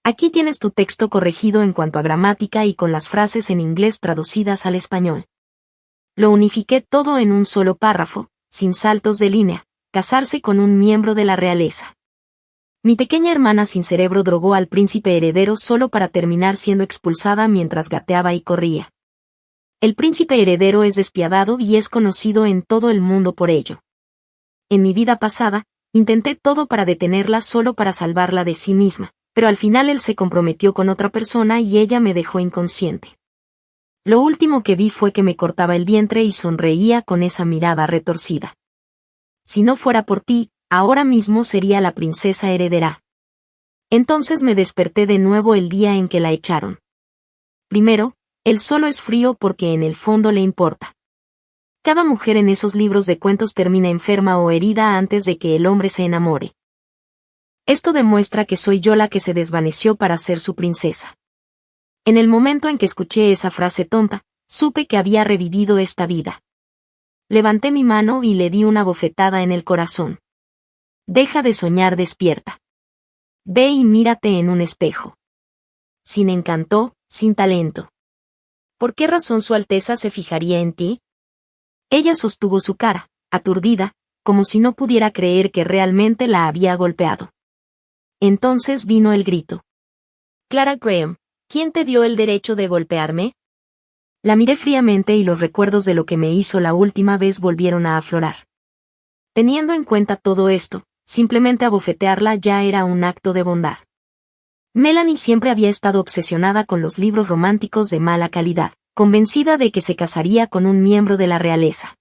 Aquí tienes tu texto corregido en cuanto a gramática y con las frases en inglés traducidas al español. Lo unifiqué todo en un solo párrafo, sin saltos de línea. Casarse con un miembro de la realeza. Mi pequeña hermana sin cerebro drogó al príncipe heredero solo para terminar siendo expulsada mientras gateaba y corría. El príncipe heredero es despiadado y es conocido en todo el mundo por ello. En mi vida pasada, intenté todo para detenerla solo para salvarla de sí misma, pero al final él se comprometió con otra persona y ella me dejó inconsciente. Lo último que vi fue que me cortaba el vientre y sonreía con esa mirada retorcida. Si no fuera por ti, ahora mismo sería la princesa heredera. Entonces me desperté de nuevo el día en que la echaron. Primero, él solo es frío porque en el fondo le importa. Cada mujer en esos libros de cuentos termina enferma o herida antes de que el hombre se enamore. Esto demuestra que soy yo la que se desvaneció para ser su princesa. En el momento en que escuché esa frase tonta, supe que había revivido esta vida. Levanté mi mano y le di una bofetada en el corazón. Deja de soñar despierta. Ve y mírate en un espejo. Sin encanto, sin talento. ¿Por qué razón Su Alteza se fijaría en ti? Ella sostuvo su cara, aturdida, como si no pudiera creer que realmente la había golpeado. Entonces vino el grito. Clara Graham, ¿quién te dio el derecho de golpearme? La miré fríamente y los recuerdos de lo que me hizo la última vez volvieron a aflorar. Teniendo en cuenta todo esto, simplemente abofetearla ya era un acto de bondad. Melanie siempre había estado obsesionada con los libros románticos de mala calidad, convencida de que se casaría con un miembro de la realeza.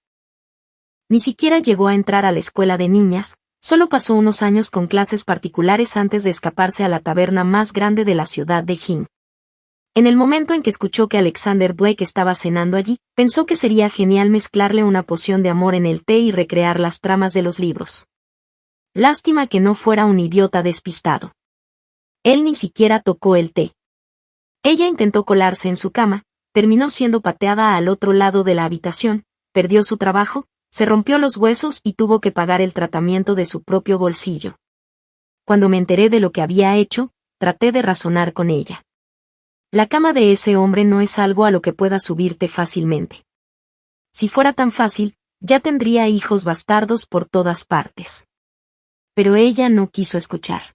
Ni siquiera llegó a entrar a la escuela de niñas, solo pasó unos años con clases particulares antes de escaparse a la taberna más grande de la ciudad de Jin. En el momento en que escuchó que Alexander Blake estaba cenando allí, pensó que sería genial mezclarle una poción de amor en el té y recrear las tramas de los libros. Lástima que no fuera un idiota despistado. Él ni siquiera tocó el té. Ella intentó colarse en su cama, terminó siendo pateada al otro lado de la habitación, perdió su trabajo, se rompió los huesos y tuvo que pagar el tratamiento de su propio bolsillo. Cuando me enteré de lo que había hecho, traté de razonar con ella. La cama de ese hombre no es algo a lo que puedas subirte fácilmente. Si fuera tan fácil, ya tendría hijos bastardos por todas partes. Pero ella no quiso escuchar.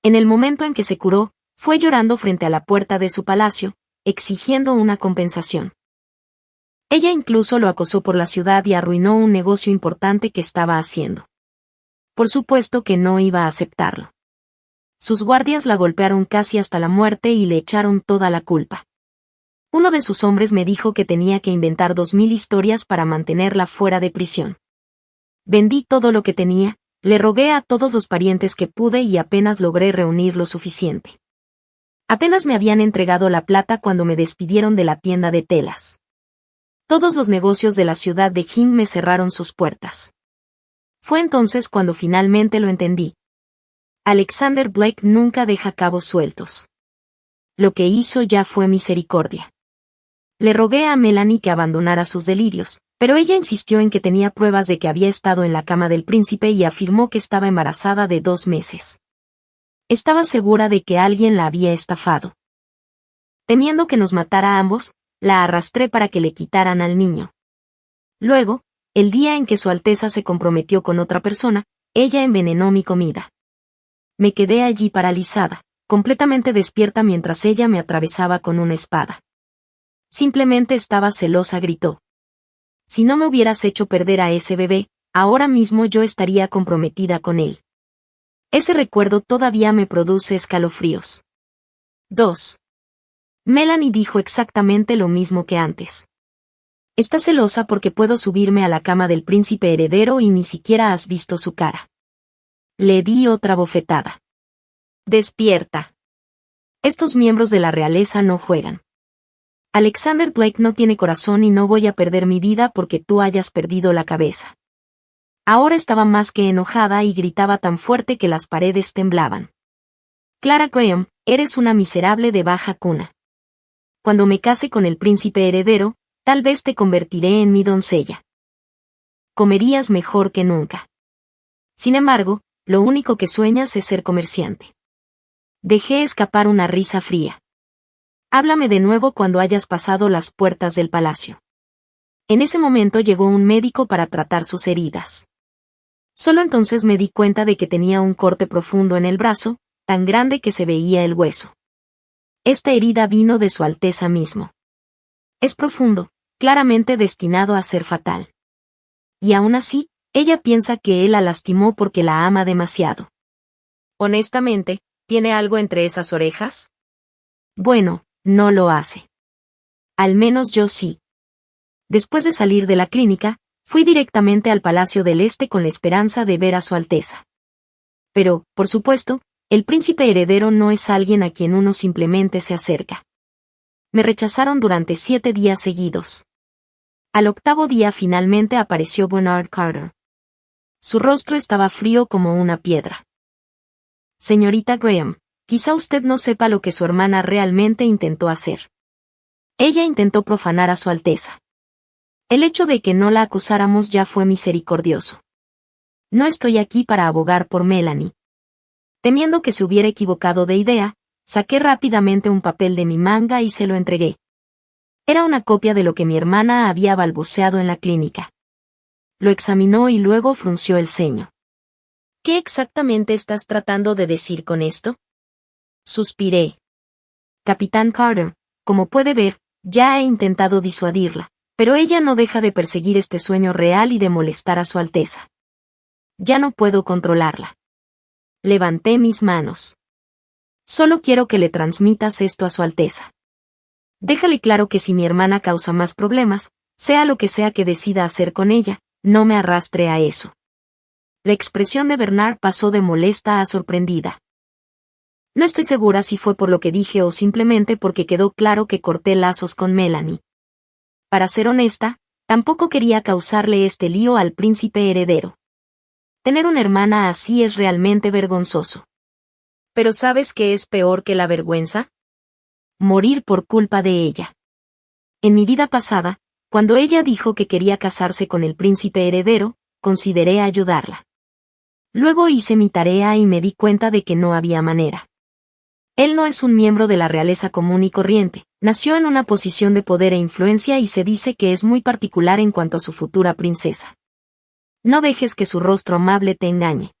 En el momento en que se curó, fue llorando frente a la puerta de su palacio, exigiendo una compensación. Ella incluso lo acosó por la ciudad y arruinó un negocio importante que estaba haciendo. Por supuesto que no iba a aceptarlo. Sus guardias la golpearon casi hasta la muerte y le echaron toda la culpa. Uno de sus hombres me dijo que tenía que inventar 2000 historias para mantenerla fuera de prisión. Vendí todo lo que tenía, le rogué a todos los parientes que pude y apenas logré reunir lo suficiente. Apenas me habían entregado la plata cuando me despidieron de la tienda de telas. Todos los negocios de la ciudad de Jin me cerraron sus puertas. Fue entonces cuando finalmente lo entendí. Alexander Blake nunca deja cabos sueltos. Lo que hizo ya fue misericordia. Le rogué a Melanie que abandonara sus delirios, pero ella insistió en que tenía pruebas de que había estado en la cama del príncipe y afirmó que estaba embarazada de 2 meses. Estaba segura de que alguien la había estafado. Temiendo que nos matara a ambos, la arrastré para que le quitaran al niño. Luego, el día en que Su Alteza se comprometió con otra persona, ella envenenó mi comida. Me quedé allí paralizada, completamente despierta mientras ella me atravesaba con una espada. Simplemente estaba celosa, gritó. Si no me hubieras hecho perder a ese bebé, ahora mismo yo estaría comprometida con él. Ese recuerdo todavía me produce escalofríos. 2. Melanie dijo exactamente lo mismo que antes. Estás celosa porque puedo subirme a la cama del príncipe heredero y ni siquiera has visto su cara. Le di otra bofetada. Despierta. Estos miembros de la realeza no juegan. Alexander Blake no tiene corazón y no voy a perder mi vida porque tú hayas perdido la cabeza. Ahora estaba más que enojada y gritaba tan fuerte que las paredes temblaban. Clara Graham, eres una miserable de baja cuna. Cuando me case con el príncipe heredero, tal vez te convertiré en mi doncella. Comerías mejor que nunca. Sin embargo, lo único que sueñas es ser comerciante. Dejé escapar una risa fría. Háblame de nuevo cuando hayas pasado las puertas del palacio. En ese momento llegó un médico para tratar sus heridas. Solo entonces me di cuenta de que tenía un corte profundo en el brazo, tan grande que se veía el hueso. Esta herida vino de Su Alteza mismo. Es profundo, claramente destinado a ser fatal. Y aún así, ella piensa que él la lastimó porque la ama demasiado. Honestamente, ¿tiene algo entre esas orejas? Bueno, no lo hace. Al menos yo sí. Después de salir de la clínica, fui directamente al Palacio del Este con la esperanza de ver a Su Alteza. Pero, por supuesto, el príncipe heredero no es alguien a quien uno simplemente se acerca. Me rechazaron durante 7 días seguidos. Al 8º día finalmente apareció Bernard Carter. Su rostro estaba frío como una piedra. Señorita Graham, quizá usted no sepa lo que su hermana realmente intentó hacer. Ella intentó profanar a Su Alteza. El hecho de que no la acusáramos ya fue misericordioso. No estoy aquí para abogar por Melanie. Temiendo que se hubiera equivocado de idea, saqué rápidamente un papel de mi manga y se lo entregué. Era una copia de lo que mi hermana había balbuceado en la clínica. Lo examinó y luego frunció el ceño. ¿Qué exactamente estás tratando de decir con esto? Suspiré. Capitán Carter, como puede ver, ya he intentado disuadirla, pero ella no deja de perseguir este sueño real y de molestar a Su Alteza. Ya no puedo controlarla. Levanté mis manos. Solo quiero que le transmitas esto a Su Alteza. Déjale claro que si mi hermana causa más problemas, sea lo que sea que decida hacer con ella, no me arrastre a eso. La expresión de Bernard pasó de molesta a sorprendida. No estoy segura si fue por lo que dije o simplemente porque quedó claro que corté lazos con Melanie. Para ser honesta, tampoco quería causarle este lío al príncipe heredero. Tener una hermana así es realmente vergonzoso. ¿Pero sabes qué es peor que la vergüenza? Morir por culpa de ella. En mi vida pasada, cuando ella dijo que quería casarse con el príncipe heredero, consideré ayudarla. Luego hice mi tarea y me di cuenta de que no había manera. Él no es un miembro de la realeza común y corriente, nació en una posición de poder e influencia y se dice que es muy particular en cuanto a su futura princesa. No dejes que su rostro amable te engañe.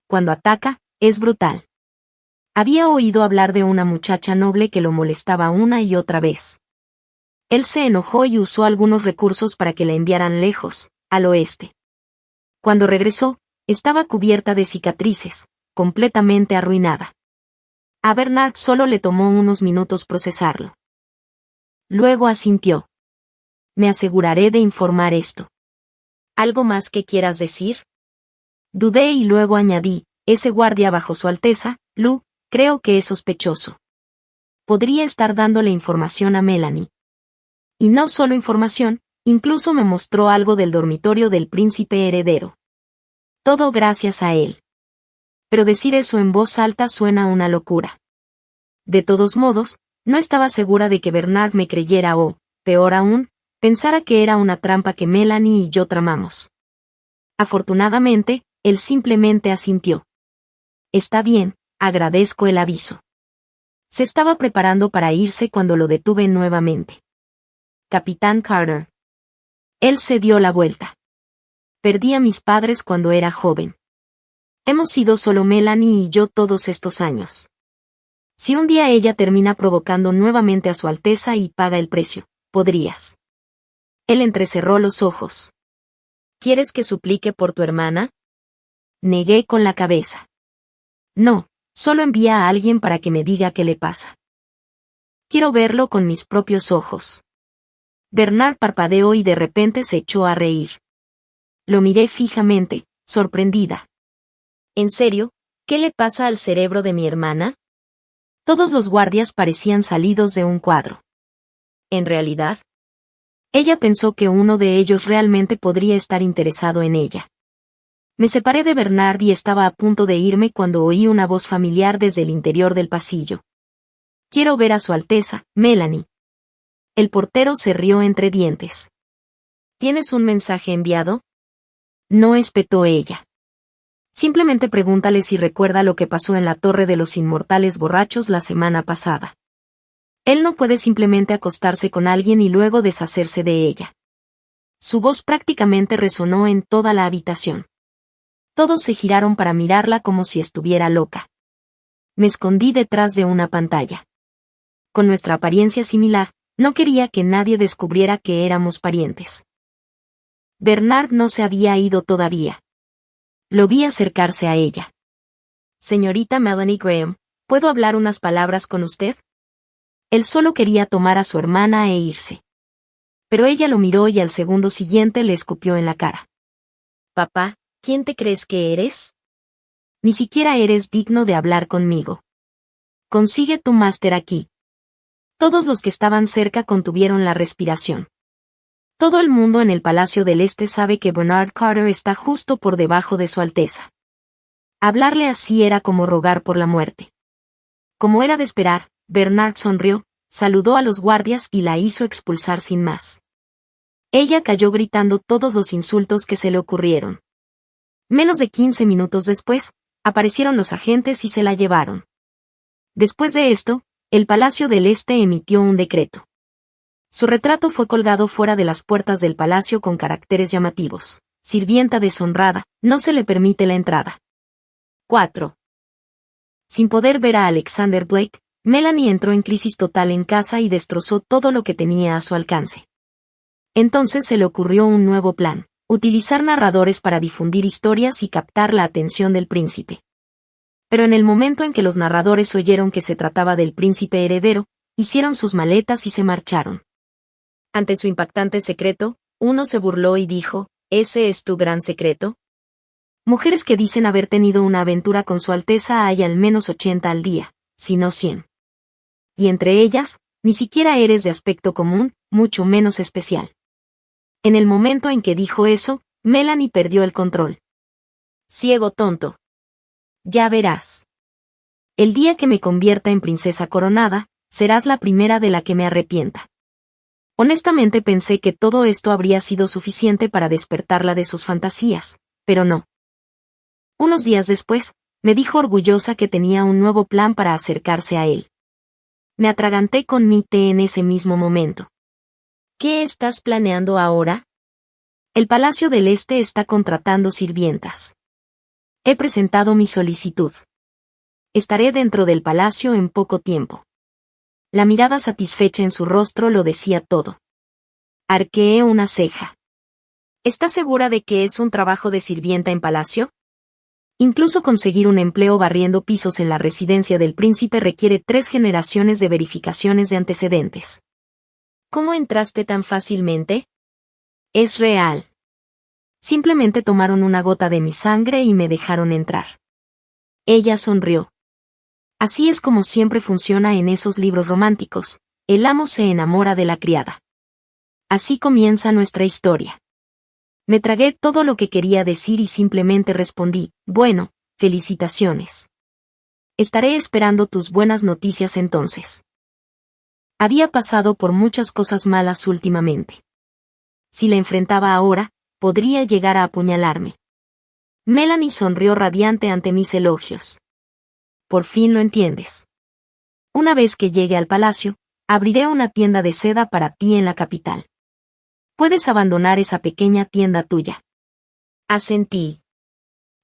Cuando ataca, es brutal. Había oído hablar de una muchacha noble que lo molestaba una y otra vez. Él se enojó y usó algunos recursos para que la enviaran lejos, al oeste. Cuando regresó, estaba cubierta de cicatrices, completamente arruinada. A Bernard solo le tomó unos minutos procesarlo. Luego asintió. Me aseguraré de informar esto. ¿Algo más que quieras decir? Dudé y luego añadí, ese guardia bajo Su Alteza, Lou, creo que es sospechoso. Podría estar dándole información a Melanie. Y no solo información, incluso me mostró algo del dormitorio del príncipe heredero. Todo gracias a él. Pero decir eso en voz alta suena una locura. De todos modos, no estaba segura de que Bernard me creyera o, peor aún, pensara que era una trampa que Melanie y yo tramamos. Afortunadamente, él simplemente asintió. Está bien, agradezco el aviso. Se estaba preparando para irse cuando lo detuve nuevamente. Capitán Carter. Él se dio la vuelta. Perdí a mis padres cuando era joven. Hemos sido solo Melanie y yo todos estos años. Si un día ella termina provocando nuevamente a Su Alteza y paga el precio, podrías. Él entrecerró los ojos. ¿Quieres que suplique por tu hermana? Negué con la cabeza. No, solo envía a alguien para que me diga qué le pasa. Quiero verlo con mis propios ojos. Bernard parpadeó y de repente se echó a reír. Lo miré fijamente, sorprendida. ¿En serio? ¿Qué le pasa al cerebro de mi hermana? Todos los guardias parecían salidos de un cuadro. ¿En realidad? Ella pensó que uno de ellos realmente podría estar interesado en ella. Me separé de Bernard y estaba a punto de irme cuando oí una voz familiar desde el interior del pasillo. Quiero ver a Su Alteza, Melanie. El portero se rió entre dientes. ¿Tienes un mensaje enviado? No espetó ella. Simplemente pregúntale si recuerda lo que pasó en la Torre de los Inmortales Borrachos la semana pasada. Él no puede simplemente acostarse con alguien y luego deshacerse de ella. Su voz prácticamente resonó en toda la habitación. Todos se giraron para mirarla como si estuviera loca. Me escondí detrás de una pantalla. Con nuestra apariencia similar, no quería que nadie descubriera que éramos parientes. Bernard no se había ido todavía. Lo vi acercarse a ella. Señorita Melanie Graham, ¿puedo hablar unas palabras con usted? Él solo quería tomar a su hermana e irse. Pero ella lo miró y al segundo siguiente le escupió en la cara. Papá, ¿quién te crees que eres? Ni siquiera eres digno de hablar conmigo. Consigue tu máster aquí. Todos los que estaban cerca contuvieron la respiración. Todo el mundo en el Palacio del Este sabe que Bernard Carter está justo por debajo de Su Alteza. Hablarle así era como rogar por la muerte. Como era de esperar, Bernard sonrió, saludó a los guardias y la hizo expulsar sin más. Ella cayó gritando todos los insultos que se le ocurrieron. Menos de 15 minutos después, aparecieron los agentes y se la llevaron. Después de esto, el Palacio del Este emitió un decreto. Su retrato fue colgado fuera de las puertas del palacio con caracteres llamativos. Sirvienta deshonrada, no se le permite la entrada. 4. Sin poder ver a Alexander Blake, Melanie entró en crisis total en casa y destrozó todo lo que tenía a su alcance. Entonces se le ocurrió un nuevo plan: utilizar narradores para difundir historias y captar la atención del príncipe. Pero en el momento en que los narradores oyeron que se trataba del príncipe heredero, hicieron sus maletas y se marcharon. Ante su impactante secreto, uno se burló y dijo: ¿Ese es tu gran secreto? Mujeres que dicen haber tenido una aventura con Su Alteza hay al menos 80 al día, si no 100. Y entre ellas, ni siquiera eres de aspecto común, mucho menos especial. En el momento en que dijo eso, Melanie perdió el control. Ciego tonto. Ya verás. El día que me convierta en princesa coronada, serás la primera de la que me arrepienta. Honestamente pensé que todo esto habría sido suficiente para despertarla de sus fantasías, pero no. Unos días después, me dijo orgullosa que tenía un nuevo plan para acercarse a él. Me atraganté con mi té en ese mismo momento. ¿Qué estás planeando ahora? El Palacio del Este está contratando sirvientas. He presentado mi solicitud. Estaré dentro del palacio en poco tiempo. La mirada satisfecha en su rostro lo decía todo. Arqueé una ceja. ¿Estás segura de que es un trabajo de sirvienta en palacio? Incluso conseguir un empleo barriendo pisos en la residencia del príncipe requiere 3 generaciones de verificaciones de antecedentes. ¿Cómo entraste tan fácilmente? Es real. Simplemente tomaron una gota de mi sangre y me dejaron entrar. Ella sonrió. Así es como siempre funciona en esos libros románticos: el amo se enamora de la criada. Así comienza nuestra historia. Me tragué todo lo que quería decir y simplemente respondí: bueno, felicitaciones. Estaré esperando tus buenas noticias entonces. Había pasado por muchas cosas malas últimamente. Si la enfrentaba ahora, podría llegar a apuñalarme. Melanie sonrió radiante ante mis elogios. Por fin lo entiendes. Una vez que llegue al palacio, abriré una tienda de seda para ti en la capital. Puedes abandonar esa pequeña tienda tuya. Asentí.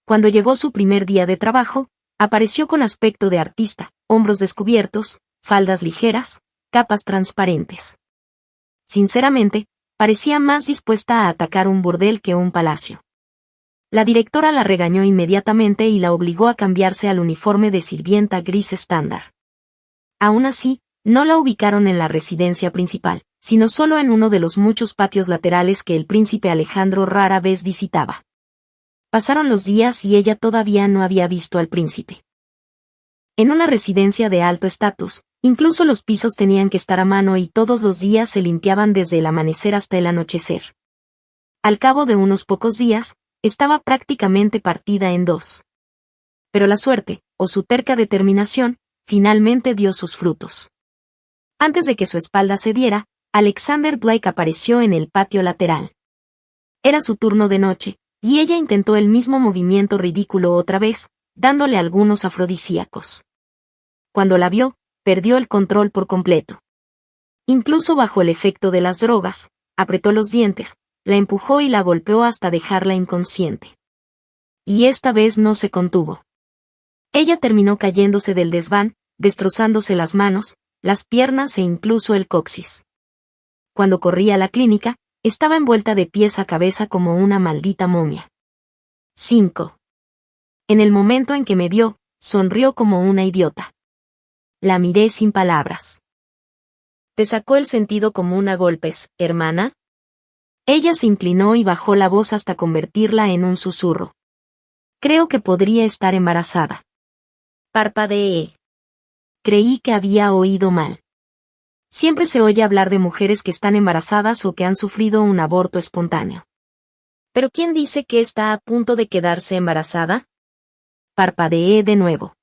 Cuando llegó su primer día de trabajo, apareció con aspecto de artista: hombros descubiertos, faldas ligeras, capas transparentes. Sinceramente, parecía más dispuesta a atacar un burdel que un palacio. La directora la regañó inmediatamente y la obligó a cambiarse al uniforme de sirvienta gris estándar. Aún así, no la ubicaron en la residencia principal, sino solo en uno de los muchos patios laterales que el príncipe Alejandro rara vez visitaba. Pasaron los días y ella todavía no había visto al príncipe. En una residencia de alto estatus, incluso los pisos tenían que estar a mano y todos los días se limpiaban desde el amanecer hasta el anochecer. Al cabo de unos pocos días, estaba prácticamente partida en 2. Pero la suerte, o su terca determinación, finalmente dio sus frutos. Antes de que su espalda cediera, Alexander Blake apareció en el patio lateral. Era su turno de noche, Y ella intentó el mismo movimiento ridículo otra vez, dándole algunos afrodisíacos. Cuando la vio, perdió el control por completo. Incluso bajo el efecto de las drogas, apretó los dientes, la empujó y la golpeó hasta dejarla inconsciente. Y esta vez no se contuvo. Ella terminó cayéndose del desván, destrozándose las manos, las piernas e incluso el coxis. Cuando corrí a la clínica, estaba envuelta de pies a cabeza como una maldita momia. 5. En el momento en que me vio, sonrió como una idiota. La miré sin palabras. ¿Te sacó el sentido común a golpes, hermana? Ella se inclinó y bajó la voz hasta convertirla en un susurro. Creo que podría estar embarazada. Parpadeé. Creí que había oído mal. Siempre se oye hablar de mujeres que están embarazadas o que han sufrido un aborto espontáneo. ¿Pero quién dice que está a punto de quedarse embarazada? Parpadeé de nuevo.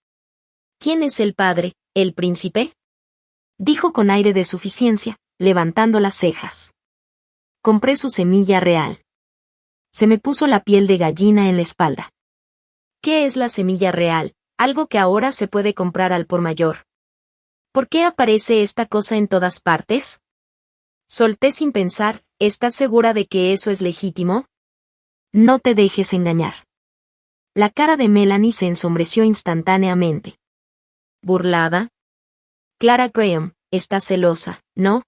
¿Quién es el padre, el príncipe? Dijo con aire de suficiencia, levantando las cejas. Compré su semilla real. Se me puso la piel de gallina en la espalda. ¿Qué es la semilla real? Algo que ahora se puede comprar al por mayor. ¿Por qué aparece esta cosa en todas partes? Solté sin pensar, ¿estás segura de que eso es legítimo? No te dejes engañar. La cara de Melanie se ensombreció instantáneamente. ¿Burlada? Clara Graham, estás celosa, ¿no?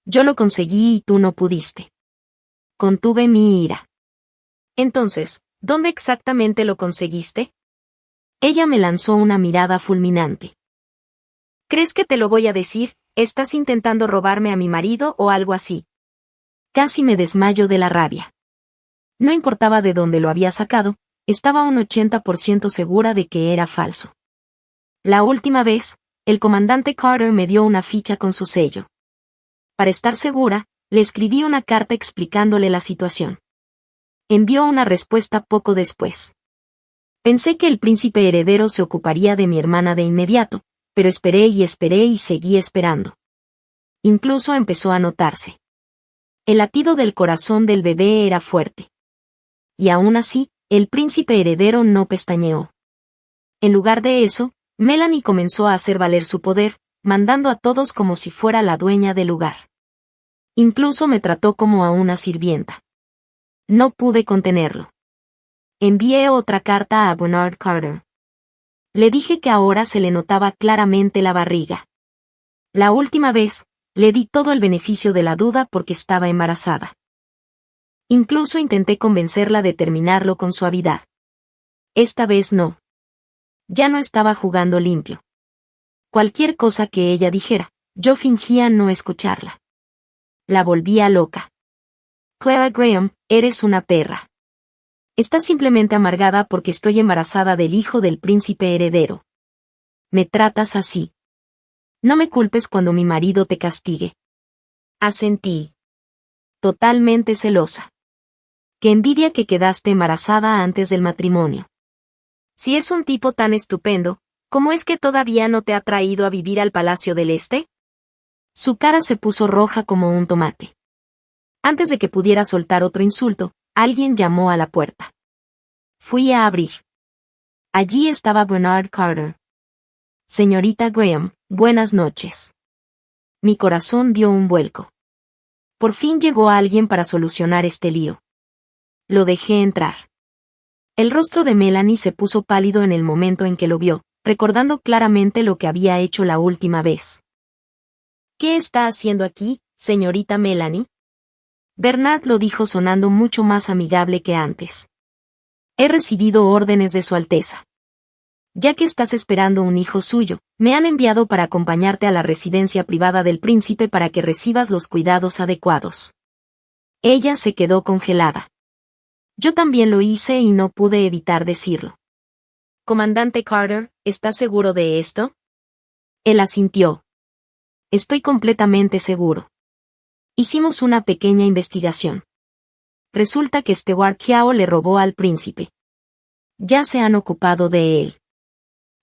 Yo lo conseguí y tú no pudiste. Contuve mi ira. Entonces, ¿dónde exactamente lo conseguiste? Ella me lanzó una mirada fulminante. ¿Crees que te lo voy a decir? ¿Estás intentando robarme a mi marido o algo así? Casi me desmayo de la rabia. No importaba de dónde lo había sacado, estaba un 80% segura de que era falso. La última vez, el comandante Carter me dio una ficha con su sello. Para estar segura, le escribí una carta explicándole la situación. Envió una respuesta poco después. Pensé que el príncipe heredero se ocuparía de mi hermana de inmediato, pero esperé y seguí esperando. Incluso empezó a notarse. El latido del corazón del bebé era fuerte. Y aún así, el príncipe heredero no pestañeó. En lugar de eso, Melanie comenzó a hacer valer su poder, mandando a todos como si fuera la dueña del lugar. Incluso me trató como a una sirvienta. No pude contenerlo. Envié otra carta a Bernard Carter. Le dije que ahora se le notaba claramente la barriga. La última vez, le di todo el beneficio de la duda porque estaba embarazada. Incluso intenté convencerla de terminarlo con suavidad. Esta vez no. Ya no estaba jugando limpio. Cualquier cosa que ella dijera, yo fingía no escucharla. La volvía loca. Clara Graham, eres una perra. Estás simplemente amargada porque estoy embarazada del hijo del príncipe heredero. Me tratas así. No me culpes cuando mi marido te castigue. Asentí. Totalmente celosa. Qué envidia que quedaste embarazada antes del matrimonio. Si es un tipo tan estupendo, ¿cómo es que todavía no te ha traído a vivir al Palacio del Este? Su cara se puso roja como un tomate. Antes de que pudiera soltar otro insulto, alguien llamó a la puerta. Fui a abrir. Allí estaba Bernard Carter. Señorita Graham, buenas noches. Mi corazón dio un vuelco. Por fin llegó alguien para solucionar este lío. Lo dejé entrar. El rostro de Melanie se puso pálido en el momento en que lo vio, recordando claramente lo que había hecho la última vez. ¿Qué está haciendo aquí, señorita Melanie? Bernard lo dijo sonando mucho más amigable que antes. He recibido órdenes de Su Alteza. Ya que estás esperando un hijo suyo, me han enviado para acompañarte a la residencia privada del príncipe para que recibas los cuidados adecuados. Ella se quedó congelada. Yo también lo hice y no pude evitar decirlo. Comandante Carter, ¿estás seguro de esto? Él asintió. Estoy completamente seguro. Hicimos una pequeña investigación. Resulta que Stewart Kiao le robó al príncipe. Ya se han ocupado de él.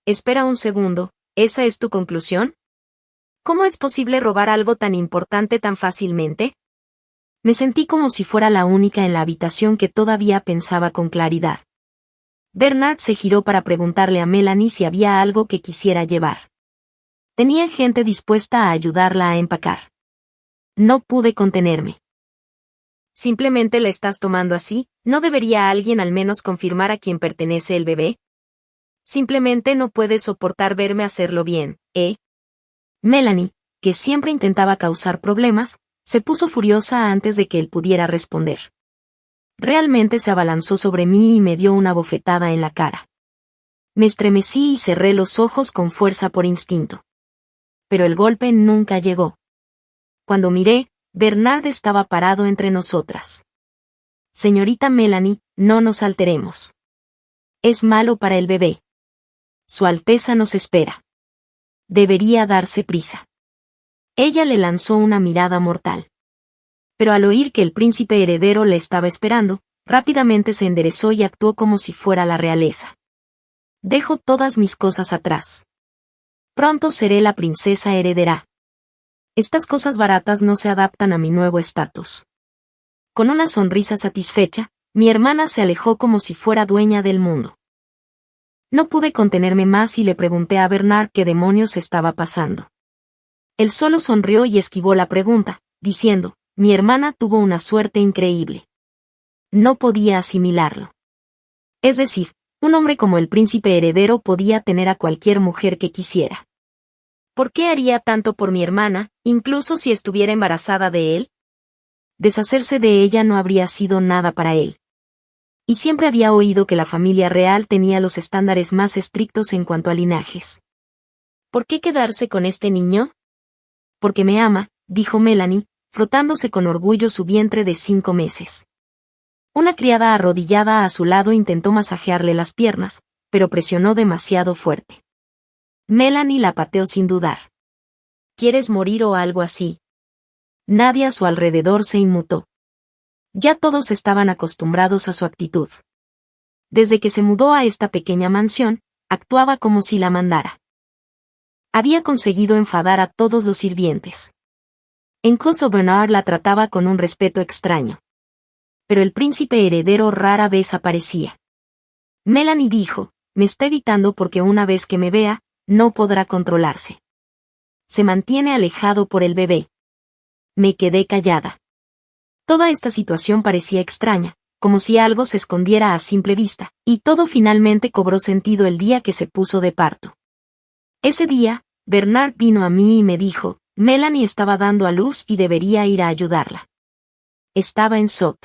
Espera un segundo, ¿esa es tu conclusión? ¿Cómo es posible robar algo tan importante tan fácilmente? Me sentí como si fuera la única en la habitación que todavía pensaba con claridad. Bernard se giró para preguntarle a Melanie si había algo que quisiera llevar. Tenía gente dispuesta a ayudarla a empacar. No pude contenerme. ¿Simplemente la estás tomando así? ¿No debería alguien al menos confirmar a quién pertenece el bebé? Simplemente no puedes soportar verme hacerlo bien, ¿eh? Melanie, que siempre intentaba causar problemas, se puso furiosa antes de que él pudiera responder. Realmente se abalanzó sobre mí y me dio una bofetada en la cara. Me estremecí y cerré los ojos con fuerza por instinto. Pero el golpe nunca llegó. Cuando miré, Bernard estaba parado entre nosotras. Señorita Melanie, no nos alteremos. Es malo para el bebé. Su Alteza nos espera. Debería darse prisa. Ella le lanzó una mirada mortal. Pero al oír que el príncipe heredero le estaba esperando, rápidamente se enderezó y actuó como si fuera la realeza. Dejo todas mis cosas atrás. Pronto seré la princesa heredera. Estas cosas baratas no se adaptan a mi nuevo estatus. Con una sonrisa satisfecha, mi hermana se alejó como si fuera dueña del mundo. No pude contenerme más y le pregunté a Bernard qué demonios estaba pasando. Él solo sonrió y esquivó la pregunta, diciendo, mi hermana tuvo una suerte increíble. No podía asimilarlo. Es decir, un hombre como el príncipe heredero podía tener a cualquier mujer que quisiera. ¿Por qué haría tanto por mi hermana, incluso si estuviera embarazada de él? Deshacerse de ella no habría sido nada para él. Y siempre había oído que la familia real tenía los estándares más estrictos en cuanto a linajes. ¿Por qué quedarse con este niño? Porque me ama, dijo Melanie, frotándose con orgullo su vientre de 5 meses. Una criada arrodillada a su lado intentó masajearle las piernas, pero presionó demasiado fuerte. Melanie la pateó sin dudar. ¿Quieres morir o algo así? Nadie a su alrededor se inmutó. Ya todos estaban acostumbrados a su actitud. Desde que se mudó a esta pequeña mansión, actuaba como si la mandara. Había conseguido enfadar a todos los sirvientes. Incluso Bernard la trataba con un respeto extraño. Pero el príncipe heredero rara vez aparecía. Melanie dijo, me está evitando porque una vez que me vea, no podrá controlarse. Se mantiene alejado por el bebé. Me quedé callada. Toda esta situación parecía extraña, como si algo se escondiera a simple vista, y todo finalmente cobró sentido el día que se puso de parto. Ese día, Bernard vino a mí y me dijo, Melanie estaba dando a luz y debería ir a ayudarla. Estaba en shock.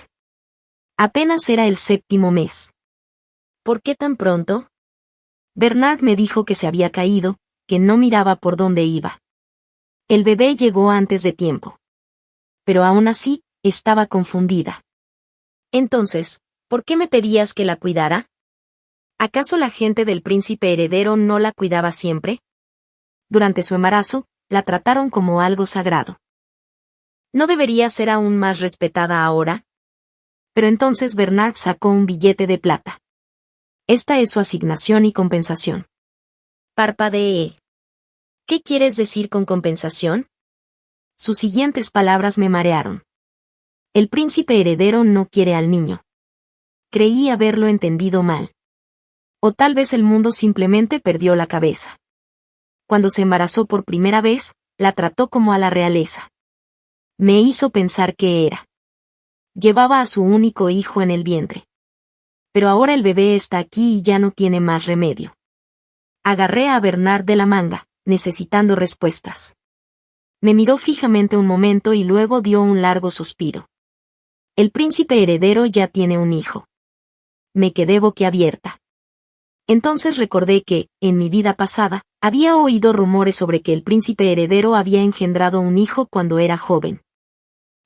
Apenas era el 7º mes. ¿Por qué tan pronto? Bernard me dijo que se había caído, que no miraba por dónde iba. El bebé llegó antes de tiempo. Pero aún así, estaba confundida. Entonces, ¿por qué me pedías que la cuidara? ¿Acaso la gente del príncipe heredero no la cuidaba siempre? Durante su embarazo, la trataron como algo sagrado. ¿No debería ser aún más respetada ahora? Pero entonces Bernard sacó un billete de plata. Esta es su asignación y compensación. Parpadeé. ¿Qué quieres decir con compensación? Sus siguientes palabras me marearon. El príncipe heredero no quiere al niño. Creí haberlo entendido mal. O tal vez el mundo simplemente perdió la cabeza. Cuando se embarazó por primera vez, la trató como a la realeza. Me hizo pensar que era. Llevaba a su único hijo en el vientre. Pero ahora el bebé está aquí y ya no tiene más remedio. Agarré a Bernard de la manga, necesitando respuestas. Me miró fijamente un momento y luego dio un largo suspiro. El príncipe heredero ya tiene un hijo. Me quedé boquiabierta. Entonces recordé que, en mi vida pasada, había oído rumores sobre que el príncipe heredero había engendrado un hijo cuando era joven.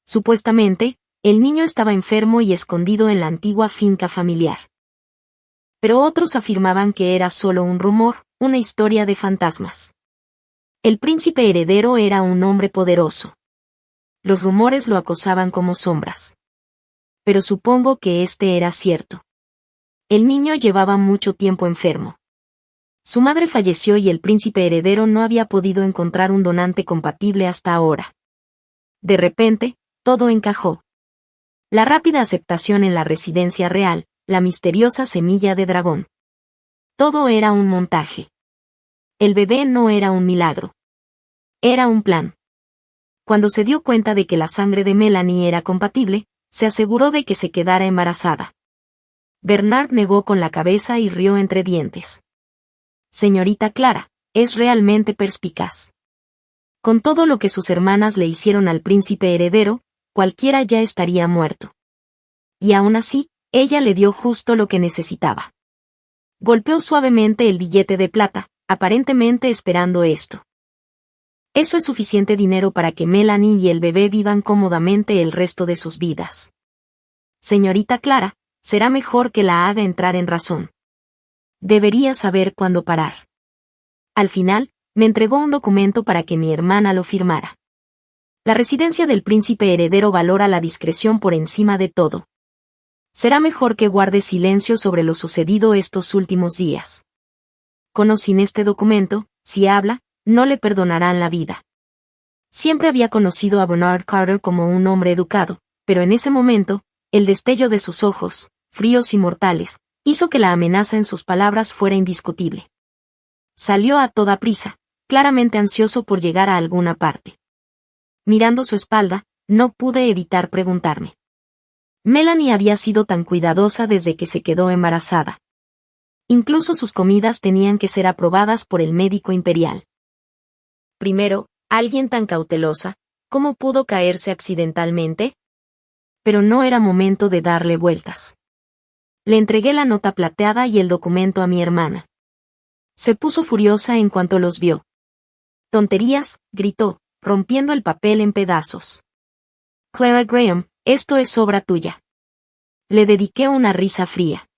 Supuestamente, el niño estaba enfermo y escondido en la antigua finca familiar. Pero otros afirmaban que era solo un rumor, una historia de fantasmas. El príncipe heredero era un hombre poderoso. Los rumores lo acosaban como sombras. Pero supongo que este era cierto. El niño llevaba mucho tiempo enfermo. Su madre falleció y el príncipe heredero no había podido encontrar un donante compatible hasta ahora. De repente, todo encajó. La rápida aceptación en la residencia real, la misteriosa semilla de dragón. Todo era un montaje. El bebé no era un milagro. Era un plan. Cuando se dio cuenta de que la sangre de Melanie era compatible, se aseguró de que se quedara embarazada. Bernard negó con la cabeza y rió entre dientes. Señorita Clara, es realmente perspicaz. Con todo lo que sus hermanas le hicieron al príncipe heredero, cualquiera ya estaría muerto. Y aún así, ella le dio justo lo que necesitaba. Golpeó suavemente el billete de plata, aparentemente esperando esto. Eso es suficiente dinero para que Melanie y el bebé vivan cómodamente el resto de sus vidas. Señorita Clara, será mejor que la haga entrar en razón. Debería saber cuándo parar. Al final, me entregó un documento para que mi hermana lo firmara. La residencia del príncipe heredero valora la discreción por encima de todo. Será mejor que guarde silencio sobre lo sucedido estos últimos días. Con o sin este documento, si habla, no le perdonarán la vida. Siempre había conocido a Bernard Carter como un hombre educado, pero en ese momento, el destello de sus ojos, fríos y mortales, hizo que la amenaza en sus palabras fuera indiscutible. Salió a toda prisa, claramente ansioso por llegar a alguna parte. Mirando su espalda, no pude evitar preguntarme. Melanie había sido tan cuidadosa desde que se quedó embarazada. Incluso sus comidas tenían que ser aprobadas por el médico imperial. Primero, alguien tan cautelosa, ¿cómo pudo caerse accidentalmente? Pero no era momento de darle vueltas. Le entregué la nota plateada y el documento a mi hermana. Se puso furiosa en cuanto los vio. «Tonterías», gritó, rompiendo el papel en pedazos. «Clara Graham, esto es obra tuya». Le dediqué una risa fría.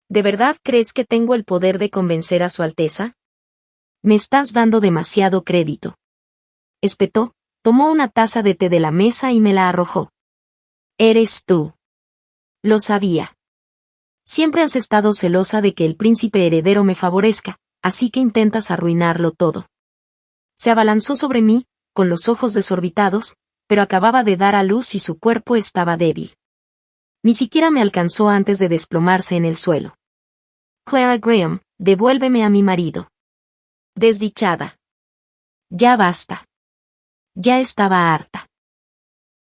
«¿De verdad crees que tengo el poder de convencer a Su Alteza? Me estás dando demasiado crédito». Espetó, tomó una taza de té de la mesa y me la arrojó. «Eres tú». Lo sabía. Siempre has estado celosa de que el príncipe heredero me favorezca, así que intentas arruinarlo todo. Se abalanzó sobre mí, con los ojos desorbitados, pero acababa de dar a luz y su cuerpo estaba débil. Ni siquiera me alcanzó antes de desplomarse en el suelo. «Clara Graham, devuélveme a mi marido». «Desdichada». «Ya basta». Ya estaba harta.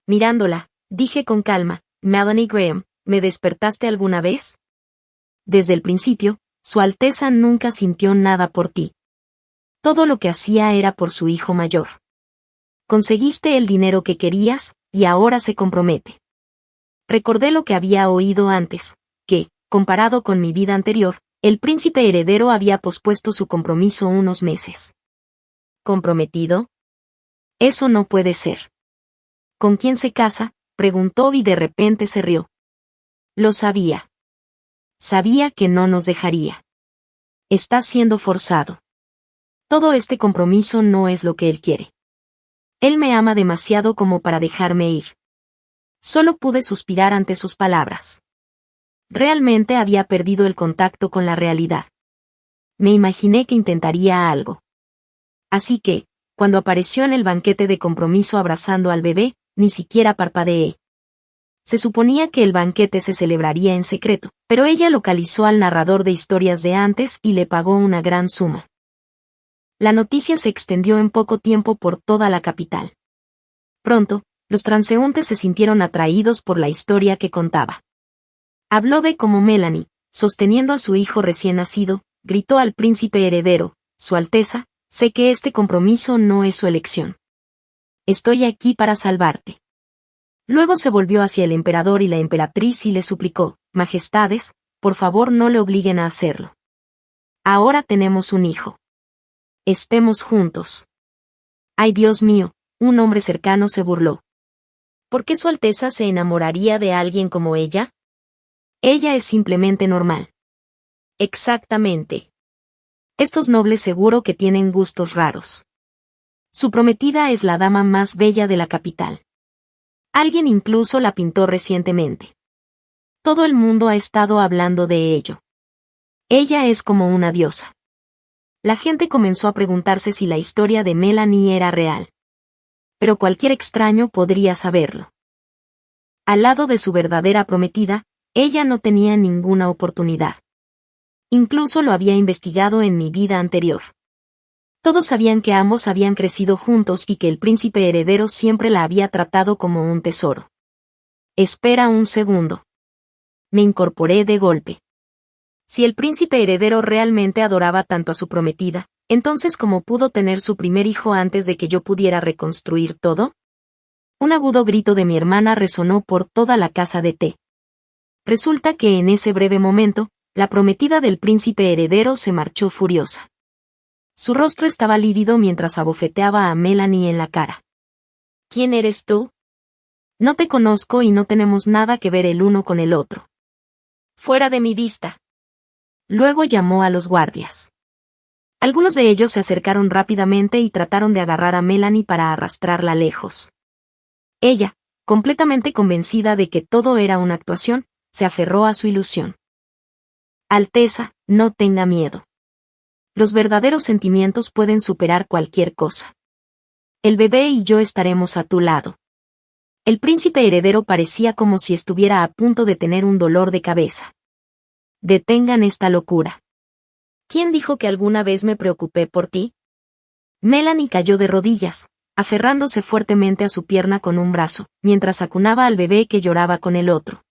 Mirándola, dije con calma, «Melanie Graham, ¿me despertaste alguna vez?» Desde el principio, Su Alteza nunca sintió nada por ti. Todo lo que hacía era por su hijo mayor. Conseguiste el dinero que querías, y ahora se compromete. Recordé lo que había oído antes, que, comparado con mi vida anterior, el príncipe heredero había pospuesto su compromiso unos meses. ¿Comprometido? Eso no puede ser. ¿Con quién se casa?, preguntó y de repente se rió. Lo sabía. Sabía que no nos dejaría. Está siendo forzado. Todo este compromiso no es lo que él quiere. Él me ama demasiado como para dejarme ir. Solo pude suspirar ante sus palabras. Realmente había perdido el contacto con la realidad. Me imaginé que intentaría algo. Así que, cuando apareció en el banquete de compromiso abrazando al bebé, ni siquiera parpadeé. Se suponía que el banquete se celebraría en secreto, pero ella localizó al narrador de historias de antes y le pagó una gran suma. La noticia se extendió en poco tiempo por toda la capital. Pronto, los transeúntes se sintieron atraídos por la historia que contaba. Habló de cómo Melanie, sosteniendo a su hijo recién nacido, gritó al príncipe heredero, «Su Alteza, sé que este compromiso no es su elección. Estoy aquí para salvarte». Luego se volvió hacia el emperador y la emperatriz y le suplicó, «Majestades, por favor no le obliguen a hacerlo. Ahora tenemos un hijo. Estemos juntos». «Ay Dios mío», un hombre cercano se burló. «¿Por qué Su Alteza se enamoraría de alguien como ella? Ella es simplemente normal». «Exactamente. Estos nobles seguro que tienen gustos raros. Su prometida es la dama más bella de la capital. Alguien incluso la pintó recientemente. Todo el mundo ha estado hablando de ello. Ella es como una diosa». La gente comenzó a preguntarse si la historia de Melanie era real. Pero cualquier extraño podría saberlo. Al lado de su verdadera prometida, ella no tenía ninguna oportunidad. Incluso lo había investigado en mi vida anterior. Todos sabían que ambos habían crecido juntos y que el príncipe heredero siempre la había tratado como un tesoro. Espera un segundo. Me incorporé de golpe. Si el príncipe heredero realmente adoraba tanto a su prometida, entonces ¿cómo pudo tener su primer hijo antes de que yo pudiera reconstruir todo? Un agudo grito de mi hermana resonó por toda la casa de té. Resulta que en ese breve momento, la prometida del príncipe heredero se marchó furiosa. Su rostro estaba lívido mientras abofeteaba a Melanie en la cara. ¿Quién eres tú? No te conozco y no tenemos nada que ver el uno con el otro. Fuera de mi vista. Luego llamó a los guardias. Algunos de ellos se acercaron rápidamente y trataron de agarrar a Melanie para arrastrarla lejos. Ella, completamente convencida de que todo era una actuación, se aferró a su ilusión. Alteza, no tenga miedo. Los verdaderos sentimientos pueden superar cualquier cosa. El bebé y yo estaremos a tu lado. El príncipe heredero parecía como si estuviera a punto de tener un dolor de cabeza. Detengan esta locura. ¿Quién dijo que alguna vez me preocupé por ti? Melanie cayó de rodillas, aferrándose fuertemente a su pierna con un brazo, mientras acunaba al bebé que lloraba con el otro.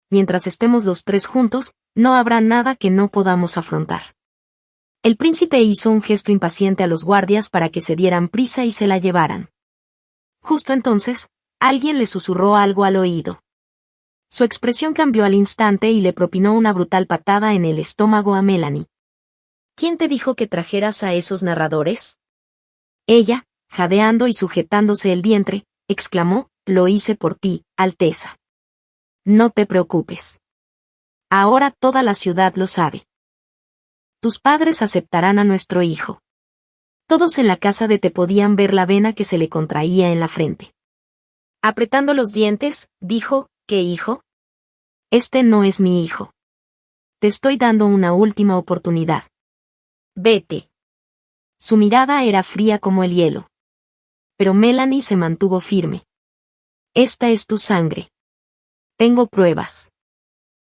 Mientras estemos los tres juntos, no habrá nada que no podamos afrontar. El príncipe hizo un gesto impaciente a los guardias para que se dieran prisa y se la llevaran. Justo entonces, alguien le susurró algo al oído. Su expresión cambió al instante y le propinó una brutal patada en el estómago a Melanie. ¿Quién te dijo que trajeras a esos narradores? Ella, jadeando y sujetándose el vientre, exclamó, lo hice por ti, Alteza. No te preocupes. Ahora toda la ciudad lo sabe. Tus padres aceptarán a nuestro hijo. Todos en la casa de té podían ver la vena que se le contraía en la frente. Apretando los dientes, dijo, ¿qué hijo? Este no es mi hijo. Te estoy dando una última oportunidad. Vete. Su mirada era fría como el hielo. Pero Melanie se mantuvo firme. Esta es tu sangre. Tengo pruebas.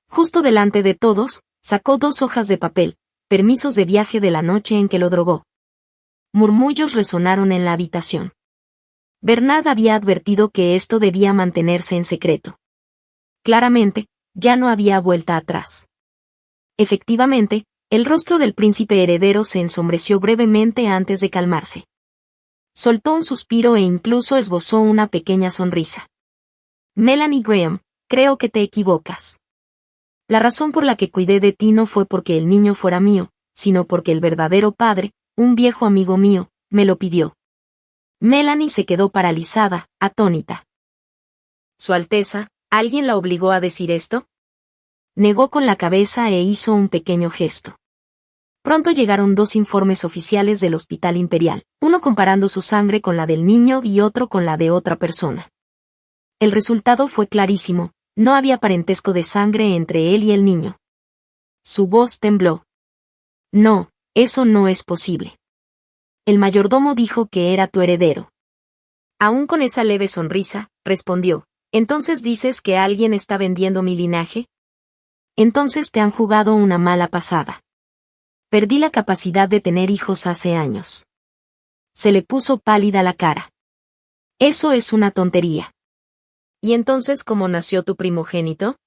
Justo delante de todos, sacó 2 hojas de papel, permisos de viaje de la noche en que lo drogó. Murmullos resonaron en la habitación. Bernard había advertido que esto debía mantenerse en secreto. Claramente, ya no había vuelta atrás. Efectivamente, el rostro del príncipe heredero se ensombreció brevemente antes de calmarse. Soltó un suspiro e incluso esbozó una pequeña sonrisa. Melanie Graham, creo que te equivocas. La razón por la que cuidé de ti no fue porque el niño fuera mío, sino porque el verdadero padre, un viejo amigo mío, me lo pidió. Melanie se quedó paralizada, atónita. Su Alteza, ¿alguien la obligó a decir esto? Negó con la cabeza e hizo un pequeño gesto. Pronto llegaron 2 informes oficiales del Hospital Imperial, uno comparando su sangre con la del niño y otro con la de otra persona. El resultado fue clarísimo, no había parentesco de sangre entre él y el niño. Su voz tembló. No, eso no es posible. El mayordomo dijo que era tu heredero. Aún con esa leve sonrisa, respondió, ¿entonces dices que alguien está vendiendo mi linaje? Entonces te han jugado una mala pasada. Perdí la capacidad de tener hijos hace años. Se le puso pálida la cara. Eso es una tontería. ¿Y entonces cómo nació tu primogénito?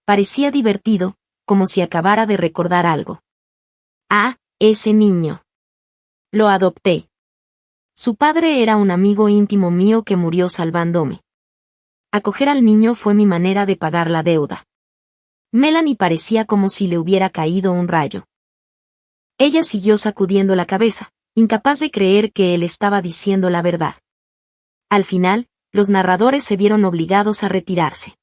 Parecía divertido, como si acabara de recordar algo. Ah, ese niño. Lo adopté. Su padre era un amigo íntimo mío que murió salvándome. Acoger al niño fue mi manera de pagar la deuda. Melanie parecía como si le hubiera caído un rayo. Ella siguió sacudiendo la cabeza, incapaz de creer que él estaba diciendo la verdad. Al final, los narradores se vieron obligados a retirarse.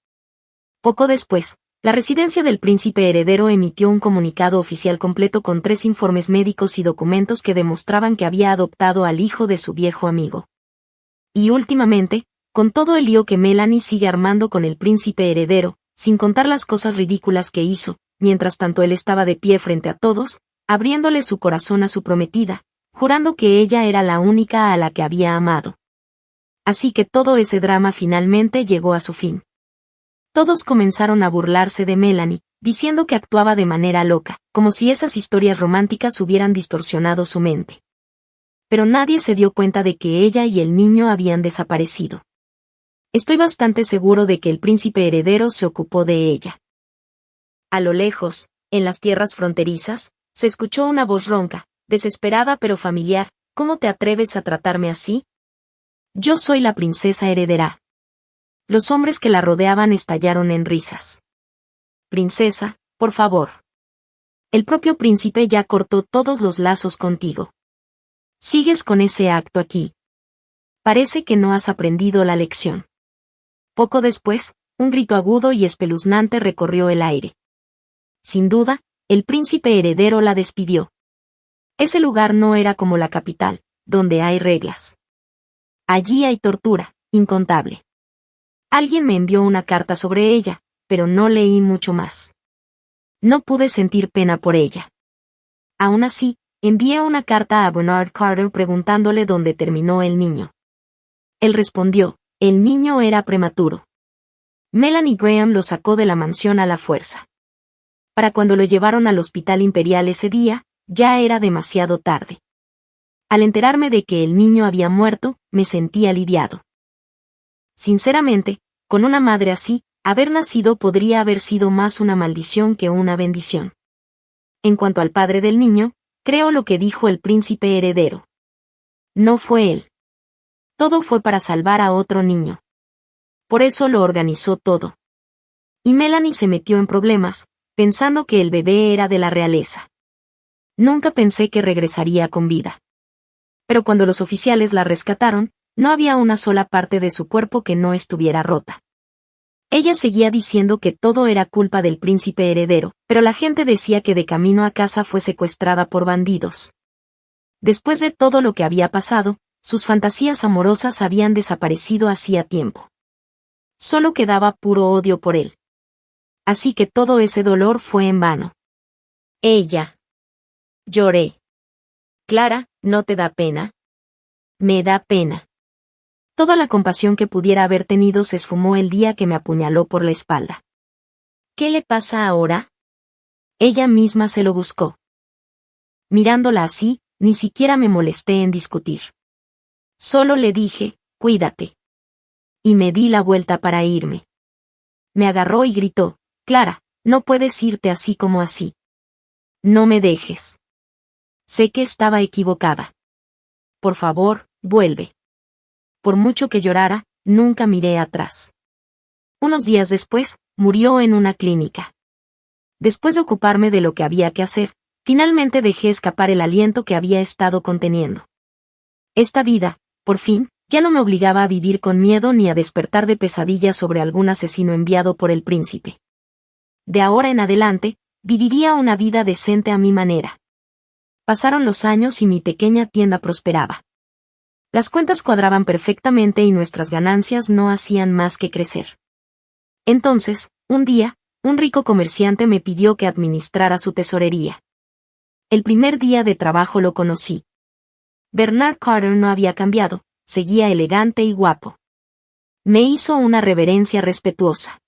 Poco después, la residencia del príncipe heredero emitió un comunicado oficial completo con 3 informes médicos y documentos que demostraban que había adoptado al hijo de su viejo amigo. Y últimamente, con todo el lío que Melanie sigue armando con el príncipe heredero, sin contar las cosas ridículas que hizo, mientras tanto él estaba de pie frente a todos, abriéndole su corazón a su prometida, jurando que ella era la única a la que había amado. Así que todo ese drama finalmente llegó a su fin. Todos comenzaron a burlarse de Melanie, diciendo que actuaba de manera loca, como si esas historias románticas hubieran distorsionado su mente. Pero nadie se dio cuenta de que ella y el niño habían desaparecido. Estoy bastante seguro de que el príncipe heredero se ocupó de ella. A lo lejos, en las tierras fronterizas, se escuchó una voz ronca, desesperada pero familiar. ¿Cómo te atreves a tratarme así? Yo soy la princesa heredera. Los hombres que la rodeaban estallaron en risas. Princesa, por favor. El propio príncipe ya cortó todos los lazos contigo. Sigues con ese acto aquí. Parece que no has aprendido la lección. Poco después, un grito agudo y espeluznante recorrió el aire. Sin duda, el príncipe heredero la despidió. Ese lugar no era como la capital, donde hay reglas. Allí hay tortura, incontable. Alguien me envió una carta sobre ella, pero no leí mucho más. No pude sentir pena por ella. Aún así, envié una carta a Bernard Carter preguntándole dónde terminó el niño. Él respondió, el niño era prematuro. Melanie Graham lo sacó de la mansión a la fuerza. Para cuando lo llevaron al hospital imperial ese día, ya era demasiado tarde. Al enterarme de que el niño había muerto, me sentí aliviado. Sinceramente, con una madre así, haber nacido podría haber sido más una maldición que una bendición. En cuanto al padre del niño, creo lo que dijo el príncipe heredero. No fue él. Todo fue para salvar a otro niño. Por eso lo organizó todo. Y Melanie se metió en problemas, pensando que el bebé era de la realeza. Nunca pensé que regresaría con vida. Pero cuando los oficiales la rescataron, no había una sola parte de su cuerpo que no estuviera rota. Ella seguía diciendo que todo era culpa del príncipe heredero, pero la gente decía que de camino a casa fue secuestrada por bandidos. Después de todo lo que había pasado, sus fantasías amorosas habían desaparecido hacía tiempo. Solo quedaba puro odio por él. Así que todo ese dolor fue en vano. Ella. Lloré. Clara, ¿no te da pena? Me da pena. Toda la compasión que pudiera haber tenido se esfumó el día que me apuñaló por la espalda. ¿Qué le pasa ahora? Ella misma se lo buscó. Mirándola así, ni siquiera me molesté en discutir. Solo le dije, cuídate. Y me di la vuelta para irme. Me agarró y gritó, Clara, no puedes irte así como así. No me dejes. Sé que estaba equivocada. Por favor, vuelve. Por mucho que llorara, nunca miré atrás. Unos días después, murió en una clínica. Después de ocuparme de lo que había que hacer, finalmente dejé escapar el aliento que había estado conteniendo. Esta vida, por fin, ya no me obligaba a vivir con miedo ni a despertar de pesadillas sobre algún asesino enviado por el príncipe. De ahora en adelante, viviría una vida decente a mi manera. Pasaron los años y mi pequeña tienda prosperaba. Las cuentas cuadraban perfectamente y nuestras ganancias no hacían más que crecer. Entonces, un día, un rico comerciante me pidió que administrara su tesorería. El primer día de trabajo lo conocí. Bernard Carter no había cambiado, seguía elegante y guapo. Me hizo una reverencia respetuosa.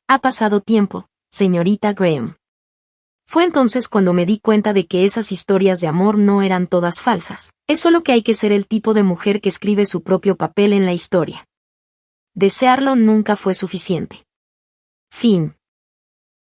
Ha pasado tiempo, señorita Graham. Fue entonces cuando me di cuenta de que esas historias de amor no eran todas falsas. Es solo que hay que ser el tipo de mujer que escribe su propio papel en la historia. Desearlo nunca fue suficiente. Fin.